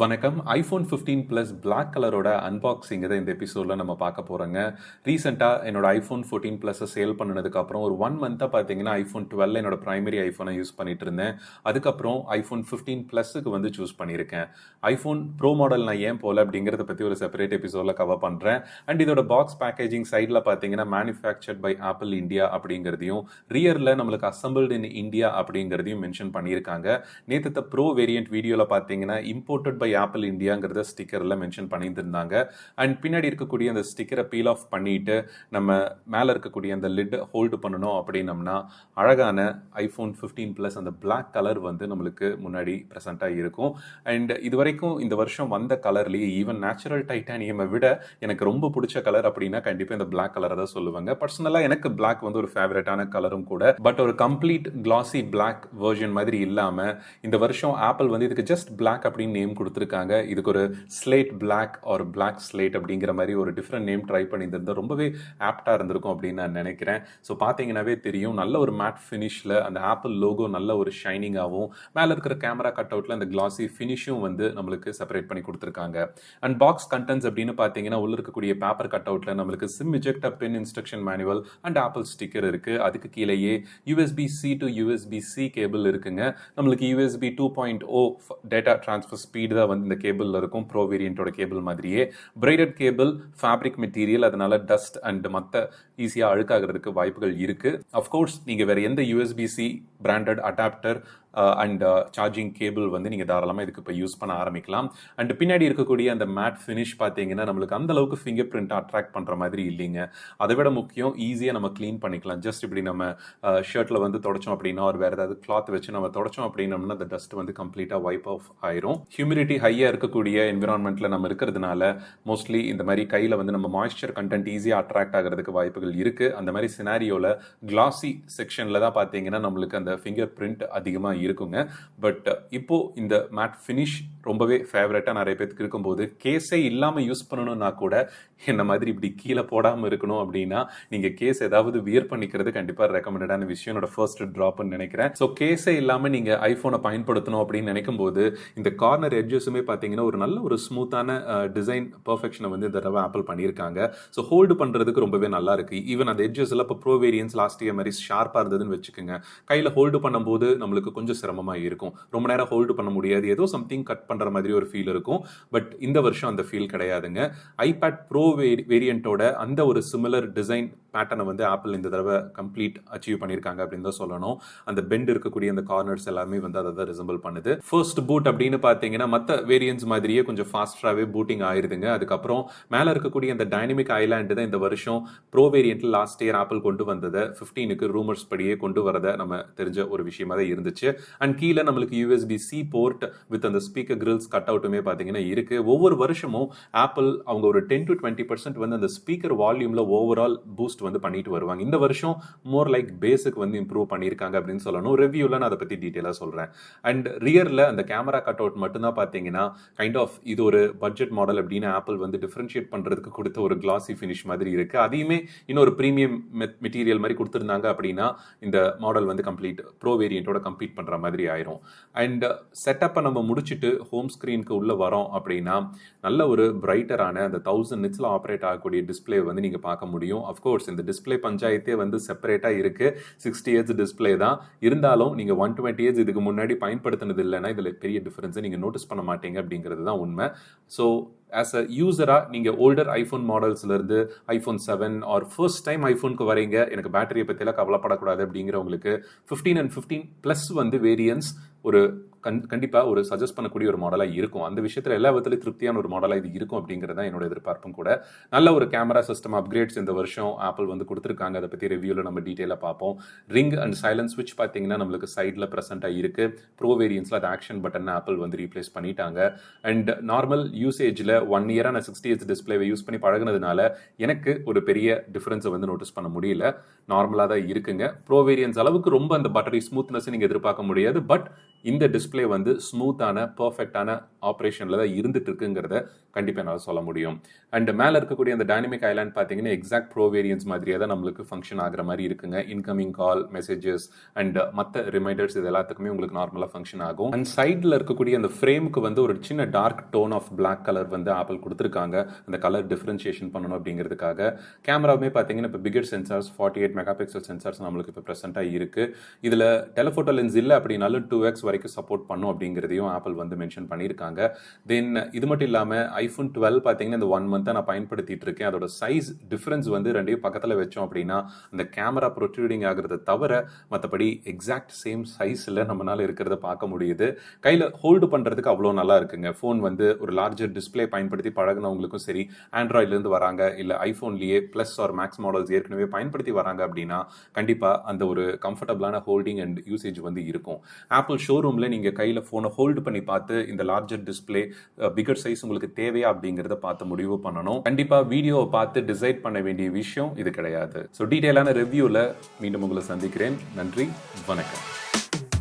வணக்கம். iPhone 15 Plus Black கலரோட unboxing தான் இந்த எபிசோடில் நம்ம பார்க்க போகிறோங்க. ரீசெண்டாக என்னோட iPhone 14 Plus சேல் பண்ணதுக்கப்புறம் ஒரு 1 மந்த்தாக பார்த்தீங்கன்னா iPhone 12 என்னோட ப்ரைமரி ஐஃபோனை யூஸ் பண்ணிட்டு இருந்தேன். அதுக்கப்புறம் iPhone 15 Plusக்கு வந்து சூஸ் பண்ணியிருக்கேன். iPhone Pro மாடல் நான் ஏன் போல அப்படிங்கிறத பற்றி ஒரு செப்பரேட் எபிசோடில் கவர் பண்ணுறேன். அண்ட் இதோட பாக்ஸ் பேக்கேஜிங் சைடில் பார்த்தீங்கன்னா மேனுஃபேக்சர்ட் பை ஆப்பிள் இந்தியா அப்படிங்கிறதையும் ரியரில் நம்மளுக்கு அசம்பிள்டு இன் இந்தியா அப்படிங்கிறதையும் மென்ஷன் பண்ணியிருக்காங்க. நேற்று ப்ரோ வேரியன்ட் வீடியோவில் பார்த்தீங்கன்னா இம்போர்ட்டட் பை ஆப்பிள் இந்தியாங்கிறத ஸ்டிக்கரில் மென்ஷன் பண்ணியிருந்தாங்க. அண்ட் பின்னாடி இருக்கக்கூடிய அந்த ஸ்டிக்கரை பீல் ஆஃப் பண்ணிட்டு நம்ம மேலே இருக்கக்கூடிய அந்த லிட் ஹோல்டு பண்ணணும் அப்படின்னம்னா அழகான iPhone 15 Plus அந்த பிளாக் கலர் வந்து நம்மளுக்கு முன்னாடி ப்ரெசென்ட்டாக இருக்கும். அண்ட் இது வரைக்கும் இந்த வருஷம் வந்த கலர்லேயே ஈவன் நேச்சுரல் டைட்டானியமை விட எனக்கு ரொம்ப பிடிச்ச கலர் அப்படின்னா கண்டிப்பாக இந்த பிளாக் கலரை தான் சொல்லுவாங்க. பர்சனலாக எனக்கு பிளாக் வந்து ஒரு ஃபேவரட்டான கலரும் கூட. பட் ஒரு கம்ப்ளீட் கிளாசி பிளாக் வெர்ஷன் மாதிரி இல்லாமல் இந்த வருஷம் ஆப்பிள் வந்து இதுக்கு ஜஸ்ட் பிளாக் அப்படின்னு நேம் கொடுத்துருக்காங்க. இதுக்கு ஒரு slate black or black slate அப்படிங்கிற மாதிரி ஒரு டிஃப்ரெண்ட் நேம் ட்ரை பண்ணியிருந்தா ரொம்பவே ஆப்டாக இருந்திருக்கும் அப்படின்னு நான் நினைக்கிறேன். ஸோ பார்த்தீங்கன்னாவே தெரியும், நல்ல ஒரு மேட் ஃபினிஷில் அந்த ஆப்பிள் லோகோ நல்ல ஒரு ஷைனிங்காகவும் மேலே இருக்கிற கேமரா கட் அவுட்டில் அந்த கிளாசி ஃபினிஷும் வந்து நம்மளுக்கு செப்பரேட் பண்ணி கொடுத்துருக்காங்க. அண்ட் பாக்ஸ் கண்டென்ட்ஸ் அப்படின்னு பார்த்தீங்கன்னா உள்ள இருக்கக்கூடிய பேப்பர் கட் அவுட்டில் நம்மளுக்கு sim ejector pin instruction manual and Apple sticker இருக்குது. அதுக்கு கீழேயே USB-C to USB-C கேபிள் இருக்குங்க. நம்மளுக்கு USB 2.0 டேட்டா ட்ரான்ஸ்ஃபர் ஸ்பீடு தான் வந்து இந்த கேபிளில் இருக்கும். ப்ரோ வேரியண்டோட கேபிள் மாதிரியே பிரைடட் கேபிள், ஃபேப்ரிக் மெட்டீரியல், அதனால டஸ்ட் அண்ட் மற்ற ஈஸியாக அழுக்காகிறதுக்கு வாய்ப்புகள் இருக்குது. அஃப்கோர்ஸ் நீங்கள் வேறு எந்த USB-C branded adapter and charging cable வந்து நீங்கள் தாராளமாக இதுக்கு இப்போ யூஸ் பண்ண ஆரம்பிக்கலாம். அண்ட் பின்னாடி இருக்கக்கூடிய அந்த மேட் ஃபினிஷ் பார்த்தீங்கன்னா நம்மளுக்கு அந்த அளவுக்கு ஃபிங்கர் பிரிண்ட் அட்ராக்ட் பண்ணுற மாதிரி இல்லைங்க. அதை விட முக்கியம், ஈஸியாக நம்ம க்ளீன் பண்ணிக்கலாம். ஜஸ்ட் இப்படி நம்ம ஷர்ட்டில் வந்து தொடச்சோம் அப்படின்னா ஒரு வேறு ஏதாவது கிளாத் வச்சு நம்ம தொடச்சோம் அப்படின்னோம்னா அந்த டஸ்ட் வந்து கம்ப்ளீட்டாக வைப் ஆஃப் ஆயிரும். ஹியூமிடிட்டி ஹையாக இருக்கக்கூடிய என்விரான்மெண்ட்டில் நம்ம இருக்கிறதுனால மோஸ்ட்லி இந்த மாதிரி கையில் வந்து நம்ம மாய்ஸ்சர் கண்டென்ட் ஈஸியாக அட்ராக்ட் ஆகிறதுக்கு வாய்ப்புகள் இருக்குது. அந்த மாதிரி சினாரியோவில் கிளாசி செக்ஷனில் தான் பார்த்தீங்கன்னா நம்மளுக்கு அந்த ஃபிங்கர் பிரிண்ட் அதிகமாக இருக்குங்க. பட் இப்போ இந்த மேட் ஃபினிஷ் ரொம்பவே ஃபேவரட்டாக நிறைய பேருக்கு இருக்கும்போது கேஸே இல்லாமல் யூஸ் பண்ணணும்னா கூட என்ன மாதிரி இப்படி கீழே போடாமல் இருக்கணும் அப்படின்னா நீங்கள் கேஸ் ஏதாவது வியர் பண்ணிக்கிறது கண்டிப்பாக ரெக்கமெண்டடான விஷயம். என்னோட ஃபர்ஸ்ட் ட்ராப்னு நினைக்கிறேன். ஸோ கேஸே இல்லாமல் நீங்கள் ஐஃபோனை பயன்படுத்தணும் அப்படின்னு நினைக்கும் போது இந்த கார்னர் எட்ஜஸுமே பார்த்தீங்கன்னா ஒரு நல்ல ஒரு ஸ்மூத்தான டிசைன் பர்ஃபெக்ஷனை வந்து இந்த தடவை ஆப்பிள் பண்ணியிருக்காங்க. ஸோ ஹோல்டு பண்ணுறதுக்கு ரொம்பவே நல்லா இருக்கு. ஈவன் அந்த எட்ஜஸ் எல்லாம் இப்போ ப்ரோ வேரியன்ஸ் லாஸ்ட் இயர் மாதிரி ஷார்ப்பாக இருந்ததுன்னு வச்சுக்கோங்க, கையில் ஹோல்டு பண்ணும்போது நம்மளுக்கு கொஞ்சம் சிரமமாக இருக்கும். ரொம்ப நேரம் ஹோல்டு பண்ண முடியாது, ஏதோ சம்திங் கட் பண்ணுற மாதிரி ஒரு ஃபீல் இருக்கும். பட் இந்த வருஷம் அந்த ஃபீல் கிடையாதுங்க. ஐபேட் ப்ரோ வேரியண்டோட அந்த ஒரு சிமிலர் டிசைன் பேட்டர்னை வந்து ஆப்பிள் இந்த தடவை கம்ப்ளீட் அச்சீவ் பண்ணியிருக்காங்க அப்படின்னு தான் சொல்லணும். அந்த பெண்ட் இருக்கக்கூடிய அந்த கார்னர்ஸ் எல்லாமே வந்து அதை தான் ரிசம்பிள் பண்ணுது. ஃபர்ஸ்ட் பூட் அப்படின்னு பார்த்தீங்கன்னா மற்ற வேரியன்ஸ் மாதிரியே கொஞ்சம் ஃபாஸ்டாகவே பூட்டிங் ஆயிருதுங்க. அதுக்கப்புறம் மேலே இருக்கக்கூடிய அந்த டைனமிக் ஐலாண்டு தான் இந்த வருஷம் ப்ரோ வேரியன்ட்டில் லாஸ்ட் இயர் ஆப்பிள் கொண்டு வந்ததை 15க்கு ரூமர்ஸ் படியே கொண்டு வரதை நம்ம தெரிஞ்ச ஒரு விஷயமா தான் இருந்துச்சு. அண்ட் கீழே நம்மளுக்கு USB-C போர்ட் வித் அந்த ஸ்பீக்கர் கிரில்ஸ் கட் அவுட்டுமே பார்த்தீங்கன்னா இருக்கு. ஒவ்வொரு வருஷமும் ஆப்பிள் அவங்க ஒரு 10 to 20% வந்து அந்த ஸ்பீக்கர் வால்யூமில் ஓவரால் பூஸ்ட் வந்து பண்ணிட்டு வருவாங்க. இந்த வருஷம் மோர் லைக் பேஸுக்கு வந்து இம்ப்ரூவ் பண்ணியிருக்காங்க அப்படின்னு சொல்லணும். ரிவ்யூவில் நான் அதை பற்றி டீட்டெயிலாக சொல்கிறேன். அண்ட் ரியரில் அந்த கேமரா கட் அவுட் மட்டும்தான் பார்த்தீங்கன்னா கைண்ட் ஆஃப் இது ஒரு பட்ஜெட் மாடல் அப்படின்னு ஆப்பிள் வந்து டிஃபரன்ஷியேட் பண்ணுறதுக்கு கொடுத்த ஒரு கிளாசி ஃபினிஷ் மாதிரி இருக்குது. அதையுமே இன்னொரு ப்ரீமியம் மெட்டீரியல் மாதிரி கொடுத்துருந்தாங்க அப்படின்னா இந்த மாடல் வந்து கம்ப்ளீட் ப்ரோ வேரியண்டோட கம்ப்ளீட் பண்ணுற மாதிரி ஆயிரும். அண்ட் செட்டப்பை நம்ம முடிச்சுட்டு ஹோம் ஸ்க்ரீனுக்கு உள்ளே வரோம் அப்படின்னா நல்ல ஒரு பிரைட்டரான அந்த 1000 நிட்ஸில் ஆப்ரேட் ஆகக்கூடிய டிஸ்பிளே வந்து நீங்கள் பார்க்க முடியும். அஃப்கோர்ஸ் இந்த டிஸ்பிளே பஞ்சாயத்தே வந்து செப்பரேட்டாக இருக்குது. 60 Hz டிஸ்பிளே தான் இருந்தாலும் நீங்கள் 120 Hz இதுக்கு முன்னாடி பயன்படுத்தினது இல்லைன்னா இதில் பெரிய டிஃபரன்ஸை நீங்கள் நோட்டீஸ் பண்ண மாட்டீங்க அப்படிங்கிறது தான் உண்மை. ஸோ ஆஸ் அ யூஸராக நீங்கள் ஓல்டர் ஐஃபோன் மாடல்ஸ்லேருந்து iPhone 7 ஆர் ஃபர்ஸ்ட் டைம் ஐஃபோனுக்கு வரீங்க, எனக்கு பேட்டரியை பற்றியெல்லாம் கவலைப்படக்கூடாது அப்படிங்கிறவங்களுக்கு 15 and 15 Plus வந்து வேரியன்ஸ் ஒரு கண்டிப்பாக ஒரு சஜஸ்ட் பண்ணக்கூடிய ஒரு மாடலாக இருக்கும். அந்த விஷயத்தில் எல்லா விதத்துலையும் திருப்தியான ஒரு மாடலாக இது இருக்கும் அப்படிங்கிறது தான் என்னோட எதிர்பார்ப்பும் கூட. நல்ல ஒரு கேமரா சிஸ்டம் அப்கிரேட்ஸ் இந்த வருஷம் ஆப்பிள் வந்து கொடுத்துருக்காங்க. அதை பற்றி ரிவ்யூவில் நம்ம டீட்டெயிலாக பார்ப்போம். ரிங் அண்ட் சைலன்ஸ் ஸ்விட்ச் பார்த்தீங்கன்னா நம்மளுக்கு சைடில் ப்ரெசென்ட்டாக இருக்குது. ப்ரோ வேரியன்ஸில் அது ஆக்ஷன் பட்டன் ஆப்பிள் வந்து ரீப்ளேஸ் பண்ணிட்டாங்க. அண்ட் நார்மல் யூசேஜில் 1 இயராக நான் 60 Hz டிஸ்பிளேவை யூஸ் பண்ணி பழகினதுனால எனக்கு ஒரு பெரிய டிஃபரன்ஸை வந்து நோட்டீஸ் பண்ண முடியல. நார்மலாக தான் இருக்குங்க. ப்ரோ வேரியன்ஸ் அளவுக்கு ரொம்ப அந்த பட்டரி ஸ்மூத்னஸ் நீங்கள் எதிர்பார்க்க முடியாது. பட் இந்த டிஸ்பிளே வந்து ஸ்மூத்தான பர்ஃபெக்டான ஆப்ரேஷனில் தான் இருந்துட்டு இருக்குங்கிறத கண்டிப்பாக என்னால் சொல்ல முடியும். அண்ட் மேலே இருக்கக்கூடிய அந்த டைனமிக் ஐலாண்ட் பார்த்தீங்கன்னா எக்ஸாக்ட் ப்ரோ வேரியன்ஸ் மாதிரியே தான் நம்மளுக்கு ஃபங்க்ஷன் ஆகிற மாதிரி இருக்குங்க. இன்கமிங் கால், மெசேஜஸ் அண்ட் மற்ற ரிமைண்டர்ஸ் இது எல்லாத்துக்குமே உங்களுக்கு நார்மலாக ஃபங்க்ஷன் ஆகும். அண்ட் சைடில் இருக்கக்கூடிய அந்த ஃப்ரேமுக்கு வந்து ஒரு சின்ன dark tone of black colour வந்து ஆப்பிள் கொடுத்துருக்காங்க, அந்த கலர் டிஃபரன்ஷியேஷன் பண்ணணும் அப்படிங்கிறதுக்காக. கேமராவுமே பார்த்தீங்கன்னா இப்போ bigger sensors 48 mega pixel sensors நம்மளுக்கு இப்போ ப்ரெசென்ட்டாக இருக்குது. இதில் டெலஃபோட்டோ லென்ஸ் இல்லை அப்படின்னாலும் 2x வரைக்கும் சப்போர்ட் பண்ணும் அப்படிங்கிறதையும் ஆப்பிள் வந்து மென்ஷன் பண்ணியிருக்காங்க. தென் இது மட்டும் இல்லாமல் iPhone 12 பார்த்தீங்கன்னா இந்த 1 மந்த்தாக நான் பயன்படுத்திட்டு இருக்கேன். அதோட சைஸ் டிஃபரன்ஸ் வந்து ரெண்டையும் பக்கத்தில் வச்சோம் அப்படின்னா அந்த கேமரா ப்ரொட்ரூடிங் ஆகிறத தவிர மற்றபடி எக்ஸாக்ட் சேம் சைஸில் நம்மளால இருக்கிறத பார்க்க முடியுது. கையில் ஹோல்டு பண்ணுறதுக்கு அவ்வளோ நல்லா இருக்குங்க. ஃபோன் வந்து ஒரு லார்ஜர் டிஸ்பிளே பயன்படுத்தி பழகினவங்களுக்கும் சரி, ஆண்ட்ராய்ட்லேருந்து வராங்க இல்லை ஐஃபோன்லேயே ப்ளஸ் ஆர் மேக்ஸ் மாடல்ஸ் ஏற்கனவே பயன்படுத்தி வராங்க அப்படின்னா கண்டிப்பாக அந்த ஒரு கம்ஃபர்டபுளான ஹோல்டிங் அண்ட் யூசேஜ் வந்து இருக்கும். ஆப்பிள் ஷோரூமில் நீங்கள் கையில் ஃபோனை ஹோல்டு பண்ணி பார்த்து இந்த லார்ஜர் டிஸ்பிளே பிகர் சைஸ் உங்களுக்கு தேவையா அப்படிங்கிறத பார்த்து முடிவு பண்ணணும். கண்டிப்பாக வீடியோவை பார்த்து டிசைட் பண்ண வேண்டிய விஷயம் இது கிடையாது. ஸோ டீட்டெயிலான ரிவ்யூவில் மீண்டும் உங்களை சந்திக்கிறேன். நன்றி, வணக்கம்.